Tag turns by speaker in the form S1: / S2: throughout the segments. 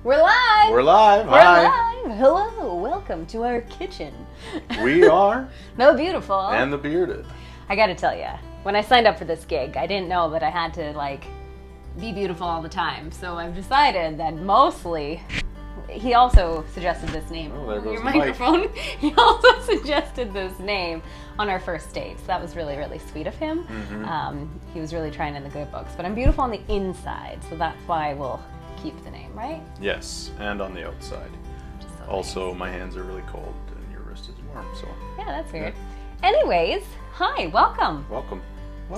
S1: We're live!
S2: We're live!
S1: We're
S2: Hi!
S1: live! Hello! Welcome to our kitchen.
S2: We are
S1: No Beautiful.
S2: and the Bearded.
S1: I gotta tell you, when I signed up for this gig, I didn't know that I had to, be beautiful all the time. So I've decided that mostly... He also suggested this name.
S2: Oh, there goes
S1: Your
S2: the mic.
S1: microphone. He also suggested this name on our first date. So that was really, really sweet of him.
S2: Mm-hmm.
S1: He was really trying in the good books. But I'm beautiful on the inside, so that's why we'll keep the name, right?
S2: Yes, and on the outside.
S1: Just so
S2: Also, my hands are really cold and your wrist is warm, so
S1: Yeah, that's weird. Anyways, hi, welcome.
S2: welcome.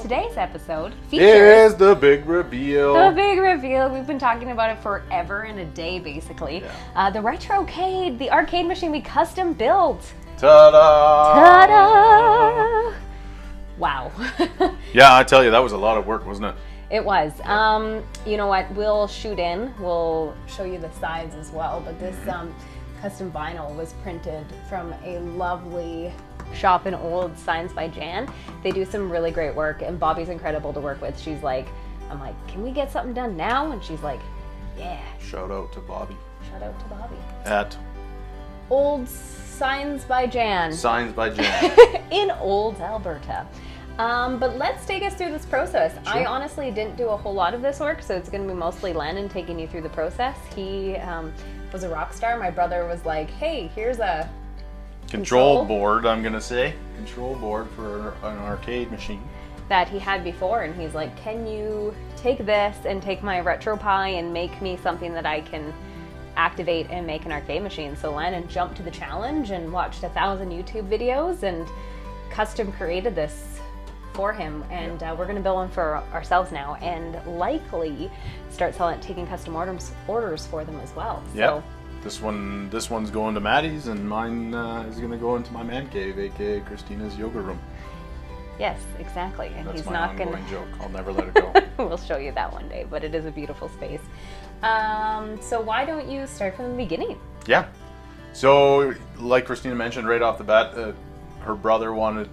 S1: Today's episode
S2: Here's
S1: features
S2: the big reveal.
S1: the big reveal. We've been talking about it forever and a day, basically.
S2: Yeah.
S1: The Retrocade, the arcade machine we custom built.
S2: Ta-da!
S1: Ta-da! Wow.
S2: Yeah, I tell you, that was a lot of work, wasn't it?
S1: It was. You know what? We'll shoot in. We'll show you the sides as well. But this custom vinyl was printed from a lovely shop in Old Signs by Jan. They do some really great work, and Bobby's incredible to work with. She's like, I'm like, can we get something done now? And she's like, yeah.
S2: Shout out to Bobby.
S1: Shout out to Bobby.
S2: At
S1: Old Signs by Jan
S2: Signs by Jan.
S1: in Old Alberta. But let's take us through this process.
S2: Sure.
S1: I honestly didn't do a whole lot of this work, so it's going to be mostly Landon taking you through the process. He was a rock star. My brother was like, hey, here's a
S2: Control board, I'm gonna say. Control board for an arcade machine.
S1: that he had before, and he's like, can you take this and take my RetroPie and make me something that I can activate and make an arcade machine? So Landon jumped to the challenge and watched 1,000 YouTube videos and custom created this for him, and we're going to build one for ourselves now and likely start taking custom orders for them as well.
S2: Yeah. This one's going to Maddie's, and mine is going to go into my man cave, aka Christina's yoga room.
S1: Yes, exactly. And
S2: That's
S1: he's
S2: my
S1: not
S2: ongoing
S1: going to...
S2: joke. I'll never let it go.
S1: We'll show you that one day, but it is a beautiful space. So why don't you start from the beginning?
S2: Yeah. So, like Christina mentioned right off the bat, her brother wanted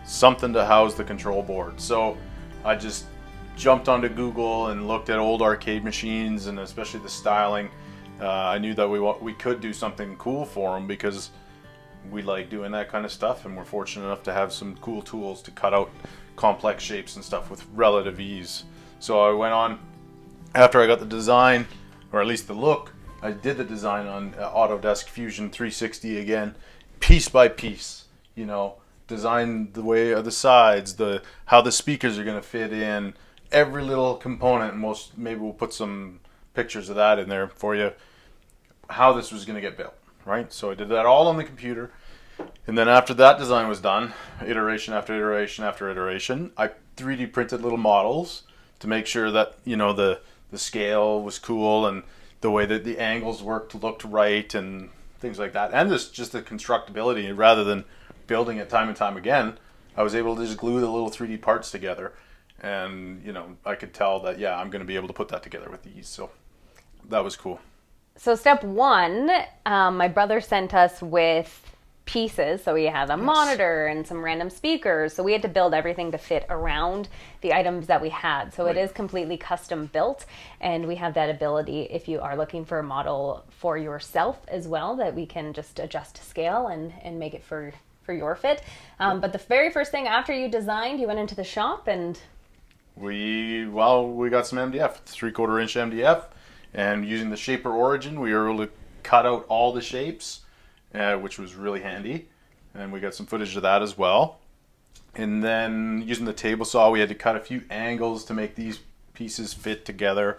S2: something to house the control board. So I just jumped onto Google and looked at old arcade machines, and especially the styling. I knew that we could do something cool for them because we like doing that kind of stuff, and we're fortunate enough to have some cool tools to cut out complex shapes and stuff with relative ease. So I went on, after I got the design, or at least the look, I did the design on Autodesk Fusion 360 again, piece by piece, design the way of the sides, how the speakers are going to fit in, every little component, and maybe we'll put some pictures of that in there for you, how this was going to get built, right? So I did that all on the computer, and then after that design was done, iteration after iteration after iteration, I 3D printed little models to make sure that the scale was cool and the way that the angles looked right and things like that, and just the constructability. Rather than building it time and time again, I was able to just glue the little 3D parts together, and I could tell that I'm going to be able to put that together with ease. So that was cool.
S1: So step one, my brother sent us with pieces. So we had a monitor and some random speakers. So we had to build everything to fit around the items that we had. So it is completely custom built, and we have that ability if you are looking for a model for yourself as well, that we can just adjust to scale and make it for your fit. But the very first thing after you designed, you went into the shop and...
S2: We got some MDF, 3/4 inch MDF, and using the Shaper Origin, we were able to cut out all the shapes, which was really handy, and we got some footage of that as well. And then using the table saw, we had to cut a few angles to make these pieces fit together,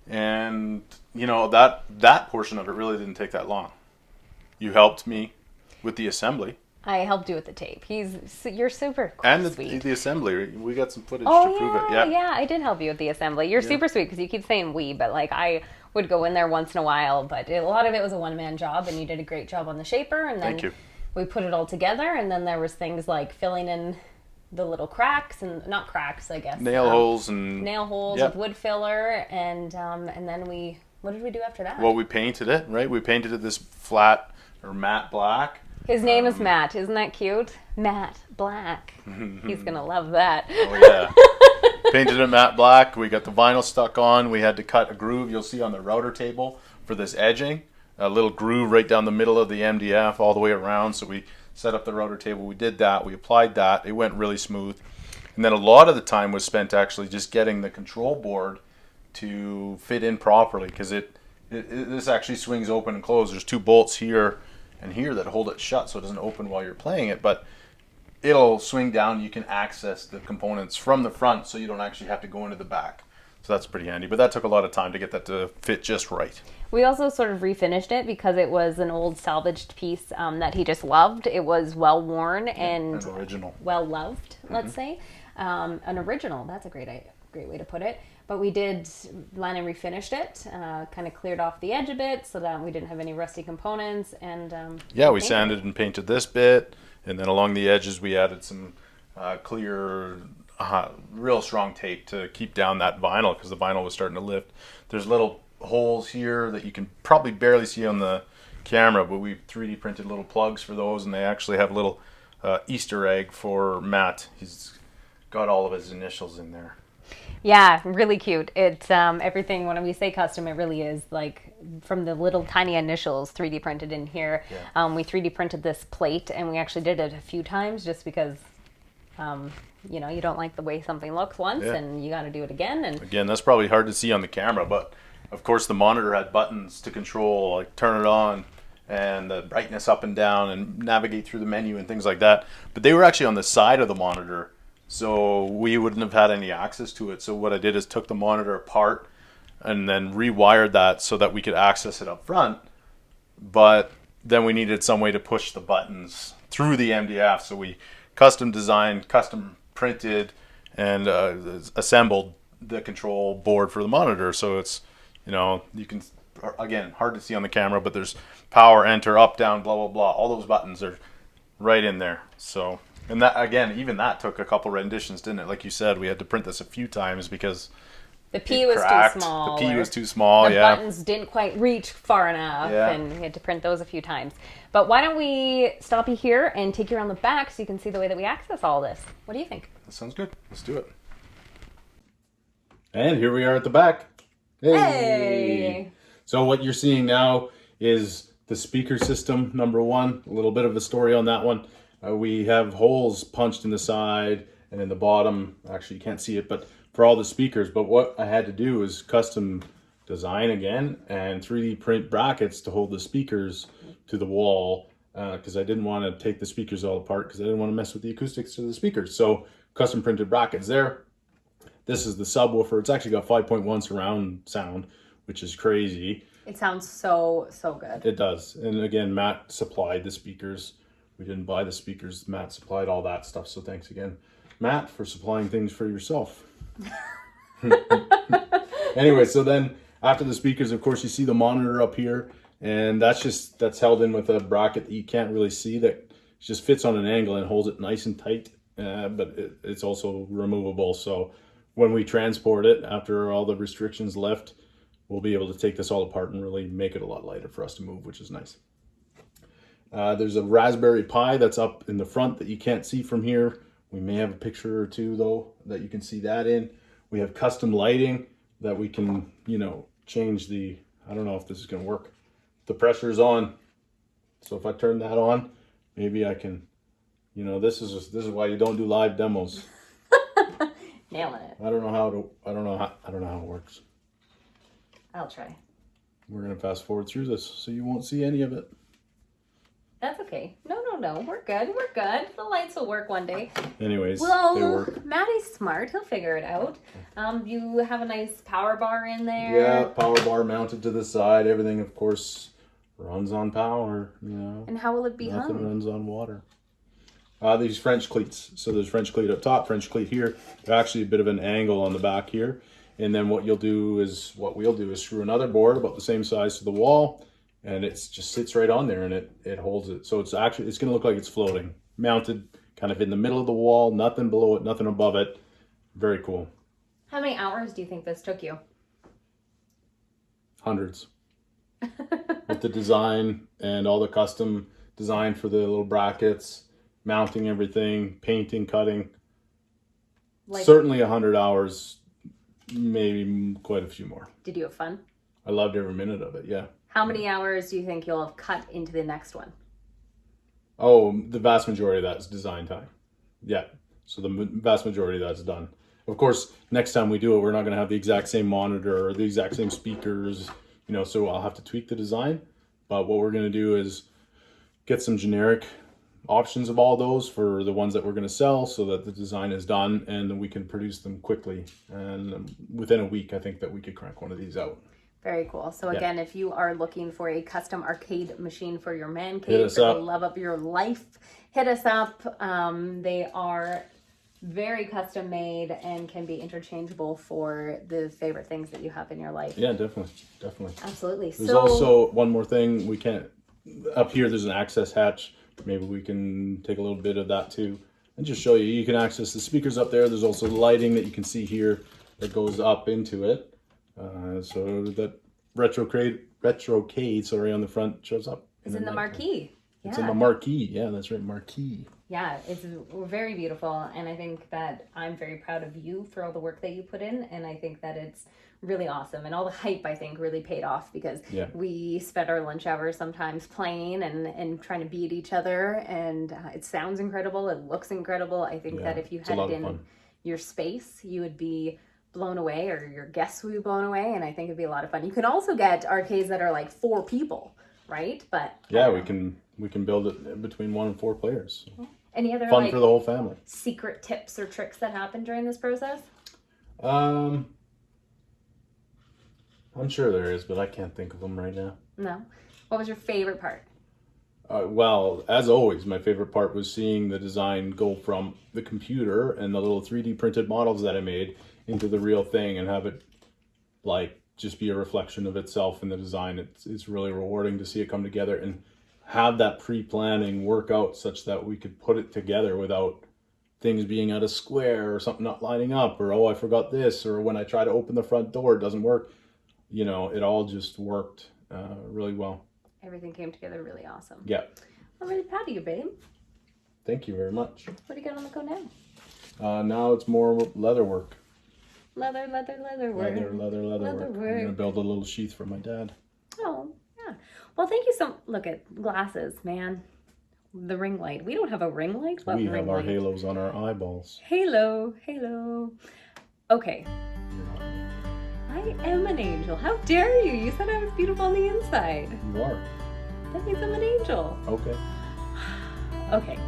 S2: and that portion of it really didn't take that long. You helped me with the assembly.
S1: I helped you with the tape. You're super
S2: And
S1: sweet.
S2: the assembly, we got some footage to prove it.
S1: Yeah, I did help you with the assembly. You're super sweet because you keep saying we, but I would go in there once in a while. But a lot of it was a one-man job, and you did a great job on the shaper. And then
S2: Thank you.
S1: We put it all together, and then there was things like filling in the little cracks, and not cracks, I guess.
S2: Nail holes
S1: with wood filler, and then what did we do after that?
S2: Well, we painted it, right? We painted it this flat or matte black.
S1: His name is Matt. Isn't that cute? Matt Black. He's going to love that.
S2: Oh, yeah. painted it matte black. We got the vinyl stuck on. We had to cut a groove you'll see on the router table for this edging. A little groove right down the middle of the MDF all the way around. So we set up the router table. We did that. We applied that. It went really smooth. And then a lot of the time was spent actually just getting the control board to fit in properly, because this actually swings open and closed. There's 2 bolts here and here that hold it shut so it doesn't open while you're playing it, but it'll swing down. You can access the components from the front so you don't actually have to go into the back. So that's pretty handy, but that took a lot of time to get that to fit just right.
S1: We also sort of refinished it because it was an old salvaged piece that he just loved. It was well worn and
S2: original,
S1: well loved, let's say. An original, that's a great way to put it. But we did, Lana refinished it, kind of cleared off the edge a bit so that we didn't have any rusty components. And
S2: we sanded and painted this bit, and then along the edges we added some clear, real strong tape to keep down that vinyl, because the vinyl was starting to lift. There's little holes here that you can probably barely see on the camera, but we 3D printed little plugs for those, and they actually have a little Easter egg for Matt. He's got all of his initials in there.
S1: Yeah, really cute. It's everything, when we say custom, it really is like from the little tiny initials 3D printed in here. Yeah. We 3D printed this plate, and we actually did it a few times just because you don't like the way something looks once, and you got to do it again. And
S2: again, that's probably hard to see on the camera, but of course the monitor had buttons to control, like turn it on and the brightness up and down and navigate through the menu and things like that. But they were actually on the side of the monitor, so we wouldn't have had any access to it. So what I did is took the monitor apart and then rewired that so that we could access it up front. But then we needed some way to push the buttons through the MDF. So we custom designed, custom printed, and assembled the control board for the monitor. So it's, you can, again, hard to see on the camera, but there's power, enter, up, down, blah, blah, blah. All those buttons are right in there. So, and that, again, even that took a couple renditions, didn't it? Like you said, we had to print this a few times because
S1: the P was too small.
S2: The P was too small,
S1: the buttons didn't quite reach far enough, and we had to print those a few times. But why don't we stop you here and take you around the back so you can see the way that we access all this? What do you think?
S2: That sounds good. Let's do it. And here we are at the back.
S1: Hey!
S2: So what you're seeing now is the speaker system, number 1. A little bit of a story on that one. We have holes punched in the side and in the bottom. Actually, you can't see it, but for all the speakers. But what I had to do is custom design again and 3D print brackets to hold the speakers to the wall, because I didn't want to take the speakers all apart, because I didn't want to mess with the acoustics of the speakers. So custom printed brackets there. This is the subwoofer. It's actually got 5.1 surround sound, which is crazy.
S1: It sounds so good.
S2: It does. And again, Matt supplied the speakers. We didn't buy the speakers. Matt supplied all that stuff. So thanks again, Matt, for supplying things for yourself. Anyway, so then after the speakers, of course, you see the monitor up here, and that's held in with a bracket that you can't really see, that just fits on an angle and holds it nice and tight, but it's also removable. So when we transport it, after all the restrictions left, we'll be able to take this all apart and really make it a lot lighter for us to move, which is nice. There's a Raspberry Pi that's up in the front that you can't see from here. We may have a picture or two, though, that you can see that in. We have custom lighting that we can, change the, I don't know if this is going to work. The pressure's on. So if I turn that on, maybe I can, this is why you don't do live demos.
S1: Nailing it.
S2: I don't know how it works.
S1: I'll try.
S2: We're going to fast forward through this so you won't see any of it.
S1: That's okay. No. We're good. The lights will work one day.
S2: Anyways,
S1: well,
S2: they work.
S1: Maddie's smart. He'll figure it out. You have a nice power bar in there.
S2: Yeah, power bar mounted to the side. Everything, of course, runs on power,
S1: And how will it be hung?
S2: Nothing runs on water. These French cleats. So there's French cleat up top, French cleat here. There's actually a bit of an angle on the back here. And then what we'll do is screw another board about the same size to the wall, and it just sits right on there, and it holds it. So it's going to look like it's floating, mounted kind of in the middle of the wall, nothing below it, nothing above it. Very cool.
S1: How many hours do you think this took you?
S2: Hundreds. With the design and all the custom design for the little brackets, mounting everything, painting, cutting.
S1: Like,
S2: certainly 100 hours, maybe quite a few more.
S1: did you have fun?
S2: I loved every minute of it, yeah.
S1: How many hours do you think you'll have cut into the next one?
S2: Oh, the vast majority of that's design time. Yeah, so the vast majority of that's done. Of course, next time we do it, we're not going to have the exact same monitor or the exact same speakers, so I'll have to tweak the design. But what we're going to do is get some generic options of all those for the ones that we're going to sell so that the design is done and we can produce them quickly. And within a week, I think that we could crank one of these out.
S1: Very cool. So again, if you are looking for a custom arcade machine for your man
S2: Hit
S1: cave,
S2: us
S1: for
S2: up.
S1: the love of your life, hit us up. They are very custom made and can be interchangeable for the favorite things that you have in your life.
S2: Yeah, definitely.
S1: Absolutely.
S2: There's also one more thing. We can't, up here there's an access hatch. Maybe we can take a little bit of that too and just show you. You can access the speakers up there. There's also lighting that you can see here that goes up into it. So that retrocade, sorry, on the front shows up.
S1: It's in the marquee.
S2: It's in the marquee. Yeah, that's right, marquee.
S1: Yeah, it's very beautiful, and I think that I'm very proud of you for all the work that you put in, and I think that it's really awesome, and all the hype, I think, really paid off because we spent our lunch hours sometimes playing and trying to beat each other, and it sounds incredible, it looks incredible. I think that if you had it in your space, you would be blown away, or your guests would be blown away, and I think it'd be a lot of fun. You can also get arcades that are like 4 people, right? But
S2: yeah, we can build it between 1 and 4 players.
S1: Any other
S2: fun for the whole family?
S1: Secret tips or tricks that happen during this process?
S2: I'm sure there is, but I can't think of them right now.
S1: No. What was your favorite part?
S2: Well, as always, my favorite part was seeing the design go from the computer and the little 3D printed models that I made into the real thing and have it like just be a reflection of itself in the design. It's really rewarding to see it come together and have that pre-planning work out such that we could put it together without things being out of square or something not lining up, or, oh, I forgot this, or when I try to open the front door, it doesn't work. It all just worked really well.
S1: Everything came together really awesome.
S2: Yeah.
S1: I'm really proud of you, babe.
S2: Thank you very much.
S1: What do you got on the go now?
S2: Now it's more leather work.
S1: Leather work.
S2: Leather work. I'm going to build a little sheath for my dad.
S1: Oh, yeah. Well, thank you so. Look at glasses, man. The ring light. We don't have a ring light. What
S2: we
S1: ring
S2: have our
S1: light?
S2: halos on our eyeballs.
S1: Halo. Okay. I am an angel. How dare you? You said I was beautiful on the inside.
S2: You are.
S1: That means I'm an angel.
S2: Okay.
S1: Okay.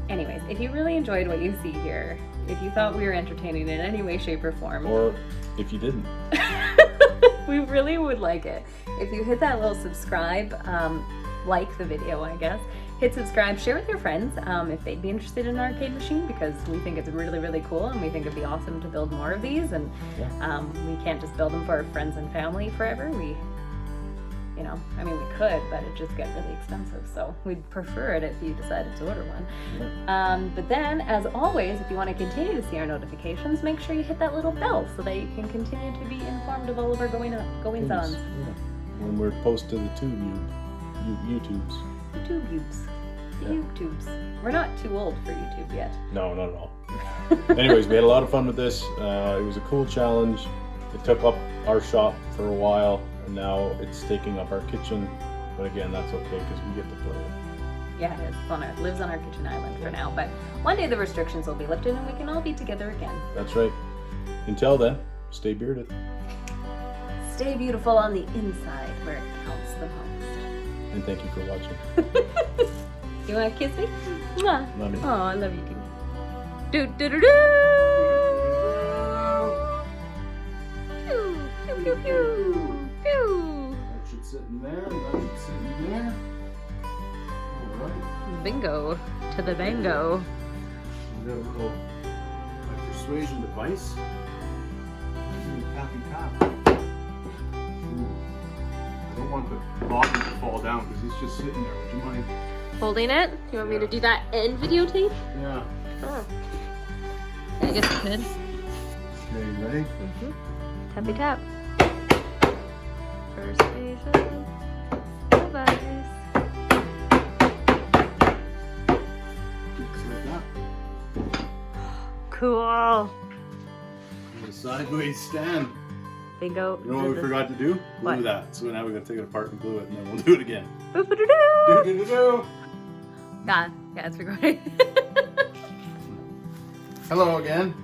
S1: Anyways, if you really enjoyed what you see here, if you thought we were entertaining in any way, shape, or form,
S2: or if you didn't,
S1: we really would like it if you hit that little subscribe, like the video, I guess. Hit subscribe, share with your friends if they'd be interested in an arcade machine, because we think it's really, really cool, and we think it'd be awesome to build more of these. And we can't just build them for our friends and family forever. We could, but it'd just get really expensive. So we'd prefer it if you decided to order one.
S2: Yeah.
S1: But then, as always, if you want to continue to see our notifications, make sure you hit that little bell so that you can continue to be informed of all of our goings-ons.
S2: Yeah. When we're posted to the YouTubes.
S1: YouTubes. We're not too old for YouTube yet.
S2: No, not at all. Anyways, we had a lot of fun with this. It was a cool challenge. It took up our shop for a while, and now it's taking up our kitchen. But again, that's okay because we get to play it.
S1: Yeah, it lives on our kitchen island for now. But one day the restrictions will be lifted and we can all be together again.
S2: That's right. Until then, stay bearded.
S1: Stay beautiful on the inside where it counts the most.
S2: And thank you for watching.
S1: You want to kiss me? Mwah.
S2: Love you.
S1: Oh, I love you too. Do do do do. Pew pew pew pew.
S2: That should sit in there. That should sit in there. All right.
S1: Bingo to the bango.
S2: We got a little persuasion device. Tappy tap. Ooh. I don't want the bottom to fall down because it's just sitting there. Would you mind?
S1: Holding it? You want me to do that and videotape?
S2: Yeah.
S1: Oh. I guess I could.
S2: Okay, you ready?
S1: Tappy tap. Persuasion device.
S2: Just like that.
S1: Cool.
S2: Sideways stand.
S1: Bingo.
S2: You know what we forgot to do? Glue
S1: What?
S2: that. So now we gotta take it apart and glue it, and then we'll do it again.
S1: Boop-a-doo-doo.
S2: Do-do-do-do.
S1: Yeah, it's recording.
S2: Hello again.